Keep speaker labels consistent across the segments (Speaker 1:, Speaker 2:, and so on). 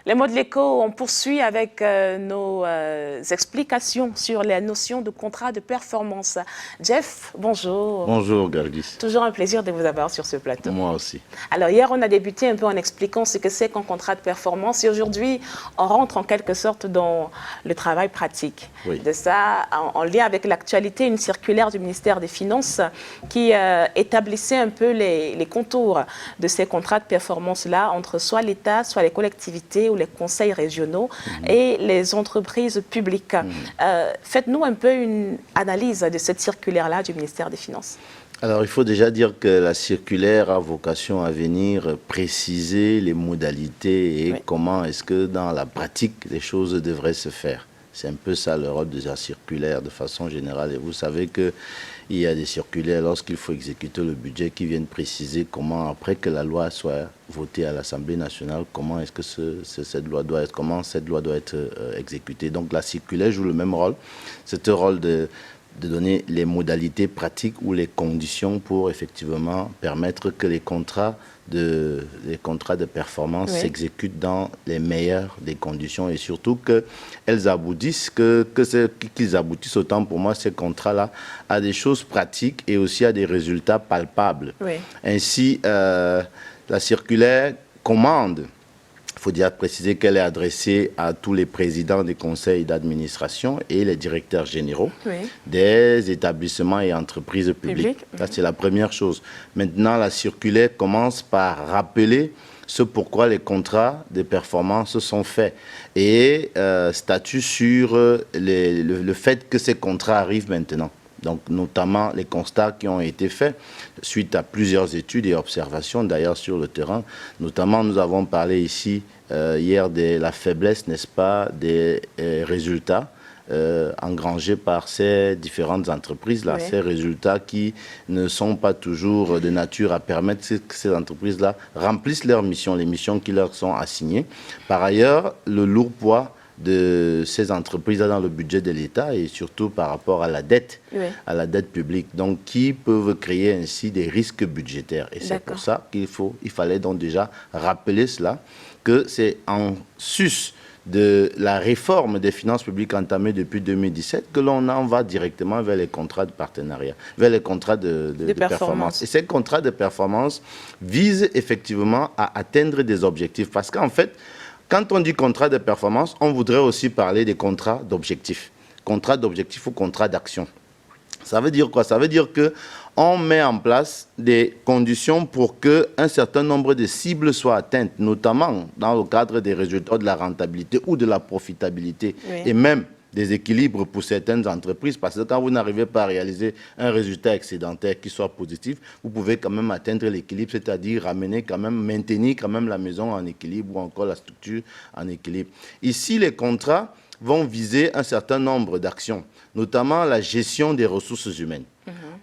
Speaker 1: Les mots de l'écho, on poursuit avec nos explications sur les notions de contrat de performance. Jeff, bonjour.
Speaker 2: Bonjour Gardis.
Speaker 1: Toujours un plaisir de vous avoir sur ce plateau.
Speaker 2: Moi aussi.
Speaker 1: Alors hier, on a débuté un peu en expliquant ce que c'est qu'un contrat de performance et aujourd'hui, on rentre en quelque sorte dans le travail pratique.
Speaker 2: Oui.
Speaker 1: De ça, en lien avec l'actualité, une circulaire du ministère des Finances qui établissait un peu les contours de ces contrats de performance-là entre soit l'État, soit les collectivités ou les conseils régionaux et les entreprises publiques. Faites-nous un peu une analyse de cette circulaire-là du ministère des Finances.
Speaker 2: Alors, il faut déjà dire que la circulaire a vocation à venir préciser les modalités et comment est-ce que dans la pratique, les choses devraient se faire. C'est un peu ça le rôle de la circulaire de façon générale. Et vous savez qu'il y a des circulaires lorsqu'il faut exécuter le budget qui viennent préciser comment, après que la loi soit votée à l'Assemblée nationale, comment est-ce que cette loi doit être exécutée. Donc la circulaire joue le même rôle. C'est un rôle de donner les modalités pratiques ou les conditions pour effectivement permettre que les contrats de performance s'exécutent dans les meilleures des conditions et surtout qu'ils aboutissent, qu'ils aboutissent autant pour moi ces contrats-là à des choses pratiques et aussi à des résultats palpables. Ainsi, la circulaire commande. Il faut déjà préciser qu'elle est adressée à tous les présidents des conseils d'administration et les directeurs généraux des établissements et entreprises publiques. Ça, c'est la première chose. Maintenant, la circulaire commence par rappeler ce pourquoi les contrats de performance sont faits et statue sur le fait que ces contrats arrivent maintenant. Donc, notamment les constats qui ont été faits suite à plusieurs études et observations d'ailleurs sur le terrain. Notamment, nous avons parlé ici hier de la faiblesse, n'est-ce pas, des résultats engrangés par ces différentes entreprises-là. Ces résultats qui ne sont pas toujours de nature à permettre que ces entreprises-là remplissent leurs missions, les missions qui leur sont assignées. Par ailleurs, le lourd poids de ces entreprises dans le budget de l'État et surtout par rapport à la dette publique, donc qui peuvent créer ainsi des risques budgétaires. Et c'est pour ça qu'il fallait donc déjà rappeler cela, que c'est en sus de la réforme des finances publiques entamée depuis 2017 que l'on en va directement vers les contrats de partenariat, vers les contrats de performance. Et ces contrats de performance visent effectivement à atteindre des objectifs parce qu'en fait, quand on dit contrat de performance, on voudrait aussi parler des contrats d'objectifs. Contrat d'objectifs ou contrat d'action. Ça veut dire quoi? Ça veut dire qu'on met en place des conditions pour qu'un certain nombre de cibles soient atteintes, notamment dans le cadre des résultats de la rentabilité ou de la profitabilité, et même des équilibres pour certaines entreprises, parce que quand vous n'arrivez pas à réaliser un résultat excédentaire qui soit positif, vous pouvez quand même atteindre l'équilibre, c'est-à-dire maintenir quand même la maison en équilibre ou encore la structure en équilibre. Ici, les contrats vont viser un certain nombre d'actions, notamment la gestion des ressources humaines.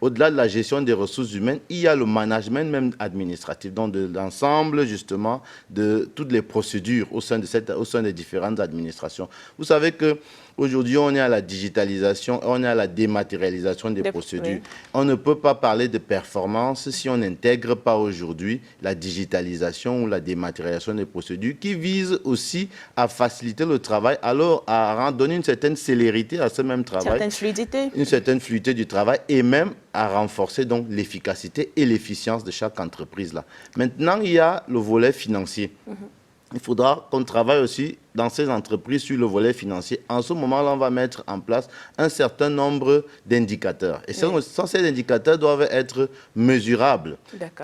Speaker 2: Au-delà de la gestion des ressources humaines, il y a le management même administratif, donc de l'ensemble justement de toutes les procédures au sein des différentes administrations. Vous savez que aujourd'hui, on est à la digitalisation, on est à la dématérialisation des procédures. On ne peut pas parler de performance si on n'intègre pas aujourd'hui la digitalisation ou la dématérialisation des procédures qui vise aussi à faciliter le travail, alors à donner une certaine célérité à ce même travail. Une certaine fluidité du travail et même à renforcer donc l'efficacité et l'efficience de chaque entreprise là. Maintenant, il y a le volet financier. Il faudra qu'on travaille aussi dans ces entreprises sur le volet financier. En ce moment-là, on va mettre en place un certain nombre d'indicateurs. Et ces indicateurs doivent être mesurables.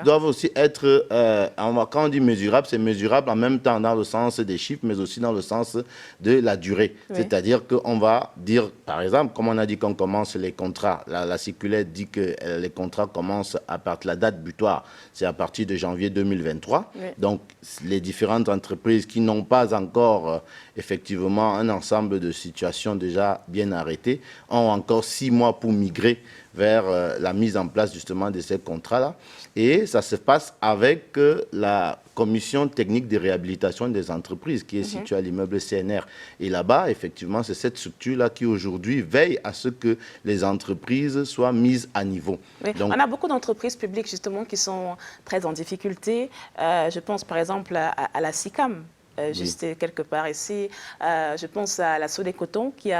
Speaker 2: Doivent aussi être, quand on dit mesurable, c'est mesurable en même temps dans le sens des chiffres, mais aussi dans le sens de la durée. C'est-à-dire qu'on va dire, par exemple, comme on a dit qu'on commence les contrats, la circulaire dit que les contrats commencent à partir de la date butoir, c'est à partir de janvier 2023. Donc, les différentes entreprises qui n'ont pas encore effectivement un ensemble de situations déjà bien arrêtées ont encore 6 mois pour migrer vers la mise en place justement de ces contrats-là. Et ça se passe avec la commission technique de réhabilitation des entreprises qui est située à l'immeuble CNR. Et là-bas, effectivement, c'est cette structure-là qui aujourd'hui veille à ce que les entreprises soient mises à niveau. Donc,
Speaker 1: on a beaucoup d'entreprises publiques justement qui sont très en difficulté. Je pense par exemple à la SICAM. juste quelque part ici. Je pense à la Sodecoton qui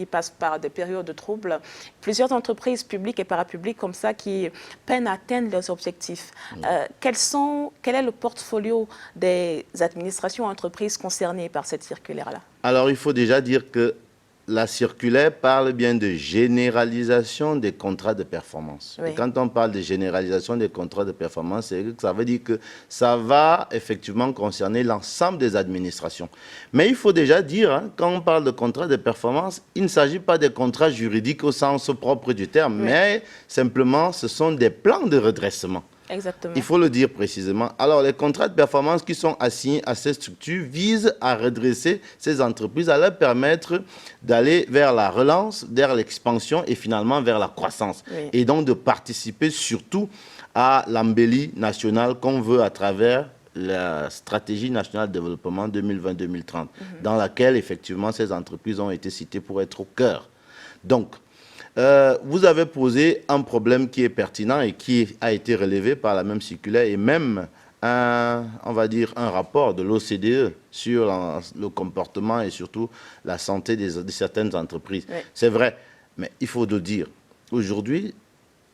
Speaker 1: passe par des périodes de troubles. Plusieurs entreprises publiques et parapubliques comme ça qui peinent à atteindre leurs objectifs. Quel est le portfolio des administrations et entreprises concernées par cette circulaire-là?
Speaker 2: Alors, il faut déjà dire que la circulaire parle bien de généralisation des contrats de performance.
Speaker 1: Oui.
Speaker 2: Et quand on parle de généralisation des contrats de performance, ça veut dire que ça va effectivement concerner l'ensemble des administrations. Mais il faut déjà dire, hein, quand on parle de contrats de performance, il ne s'agit pas de contrats juridiques au sens propre du terme, oui, mais simplement ce sont des plans de redressement.
Speaker 1: Exactement.
Speaker 2: Il faut le dire précisément. Alors, les contrats de performance qui sont assignés à ces structures visent à redresser ces entreprises, à leur permettre d'aller vers la relance, vers l'expansion et finalement vers la croissance. Oui. Et donc de participer surtout à l'embellie nationale qu'on veut à travers la stratégie nationale de développement 2020-2030, dans laquelle effectivement ces entreprises ont été citées pour être au cœur. Donc, vous avez posé un problème qui est pertinent et qui a été relevé par la même circulaire et même on va dire un rapport de l'OCDE sur le comportement et surtout la santé de certaines entreprises. Oui. C'est vrai, mais il faut le dire. Aujourd'hui,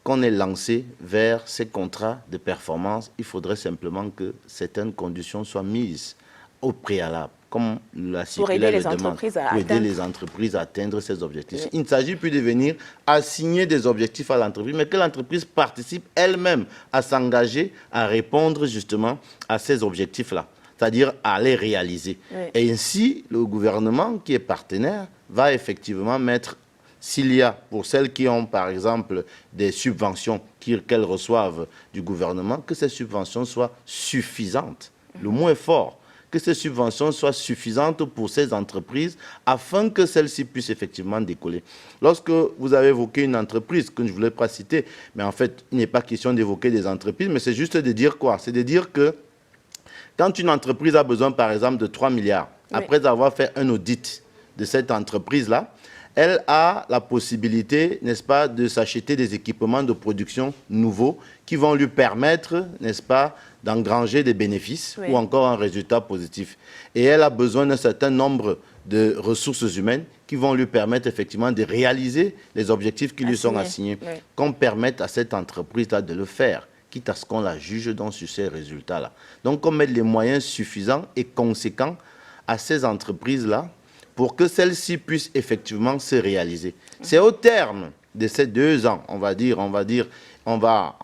Speaker 2: qu'on est lancé vers ces contrats de performance, il faudrait simplement que certaines conditions soient mises au préalable, comme la circulaire le demande, pour aider les entreprises à atteindre ces objectifs. Oui. Il ne s'agit plus de venir assigner des objectifs à l'entreprise, mais que l'entreprise participe elle-même à s'engager à répondre justement à ces objectifs-là, c'est-à-dire à les réaliser. Oui. Et ainsi, le gouvernement qui est partenaire va effectivement mettre, s'il y a, pour celles qui ont par exemple des subventions qu'elles reçoivent du gouvernement, que ces subventions soient suffisantes. Le mot est fort. Que ces subventions soient suffisantes pour ces entreprises afin que celles-ci puissent effectivement décoller. Lorsque vous avez évoqué une entreprise que je ne voulais pas citer, mais en fait, il n'est pas question d'évoquer des entreprises, mais c'est juste de dire quoi? C'est de dire que quand une entreprise a besoin, par exemple, de 3 milliards, oui, après avoir fait un audit de cette entreprise-là, elle a la possibilité, n'est-ce pas, de s'acheter des équipements de production nouveaux qui vont lui permettre, n'est-ce pas, d'engranger des bénéfices, oui, ou encore un résultat positif. Et elle a besoin d'un certain nombre de ressources humaines qui vont lui permettre effectivement de réaliser les objectifs qui lui sont assignés, oui, qu'on permette à cette entreprise-là de le faire, quitte à ce qu'on la juge donc sur ces résultats-là. Donc, qu'on mette les moyens suffisants et conséquents à ces entreprises-là pour que celles-ci puissent effectivement se réaliser. C'est au terme de ces 2 ans, on va dire, on va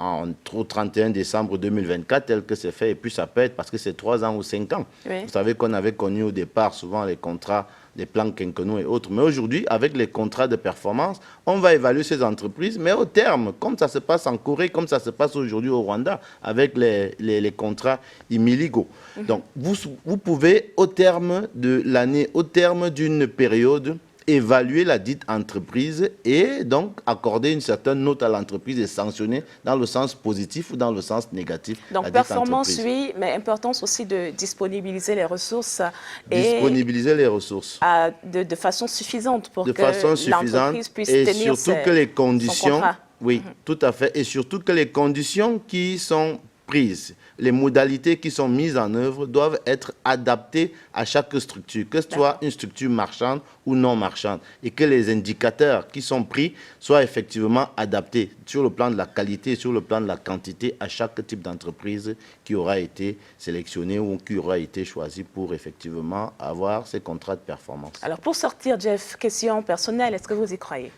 Speaker 2: au 31 décembre 2024, tel que c'est fait, et puis ça peut être parce que c'est 3 ans ou 5 ans. Oui. Vous savez qu'on avait connu au départ souvent les contrats, les plans quinquennaux et autres. Mais aujourd'hui, avec les contrats de performance, on va évaluer ces entreprises, mais au terme, comme ça se passe en Corée, comme ça se passe aujourd'hui au Rwanda, avec les contrats imilligaux. Donc, vous pouvez, au terme de l'année, au terme d'une période, évaluer la dite entreprise et donc accorder une certaine note à l'entreprise et sanctionner dans le sens positif ou dans le sens négatif.
Speaker 1: Donc performance, oui, mais importance aussi de disponibiliser les ressources.
Speaker 2: Disponibiliser les ressources.
Speaker 1: De façon suffisante pour que l'entreprise puisse tenir
Speaker 2: surtout que les conditions, oui, tout à fait, et surtout que les conditions qui sont prises, les modalités qui sont mises en œuvre doivent être adaptées à chaque structure, que ce soit une structure marchande ou non marchande, et que les indicateurs qui sont pris soient effectivement adaptés sur le plan de la qualité et sur le plan de la quantité à chaque type d'entreprise qui aura été sélectionné ou qui aura été choisi pour effectivement avoir ces contrats de performance.
Speaker 1: Alors pour sortir, Jeff, question personnelle, est-ce que vous y croyez ?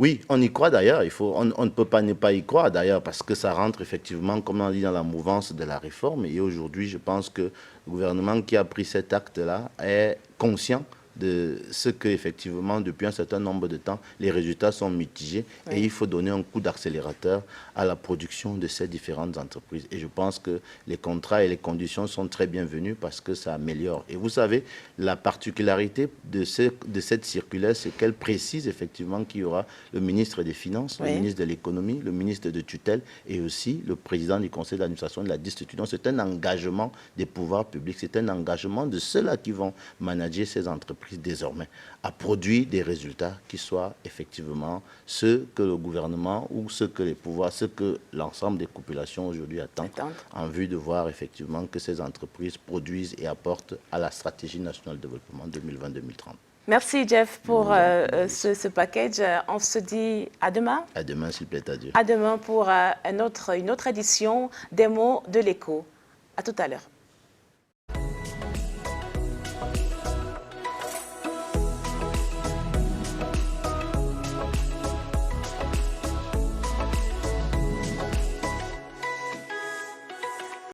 Speaker 2: Oui, on y croit d'ailleurs, on ne peut pas ne pas y croire d'ailleurs parce que ça rentre effectivement, comme on dit, dans la mouvance de la réforme. Et aujourd'hui, je pense que le gouvernement qui a pris cet acte-là est conscient de ce qu'effectivement, depuis un certain nombre de temps, les résultats sont mitigés, oui, et il faut donner un coup d'accélérateur à la production de ces différentes entreprises. Et je pense que les contrats et les conditions sont très bienvenus parce que ça améliore. Et vous savez, la particularité de cette circulaire, c'est qu'elle précise effectivement qu'il y aura le ministre des Finances, oui, le ministre de l'Économie, le ministre de tutelle et aussi le président du conseil d'administration de la distribution. C'est un engagement des pouvoirs publics, c'est un engagement de ceux-là qui vont manager ces entreprises. entreprises désormais à produire des résultats qui soient effectivement ceux que le gouvernement ou ceux que les pouvoirs, ceux que l'ensemble des populations aujourd'hui attendent en vue de voir effectivement que ces entreprises produisent et apportent à la stratégie nationale de développement 2020-2030.
Speaker 1: Merci Jeff pour ce package. On se dit à demain.
Speaker 2: À demain s'il plaît à Dieu.
Speaker 1: À demain pour une autre édition des mots de l'écho. À tout à l'heure.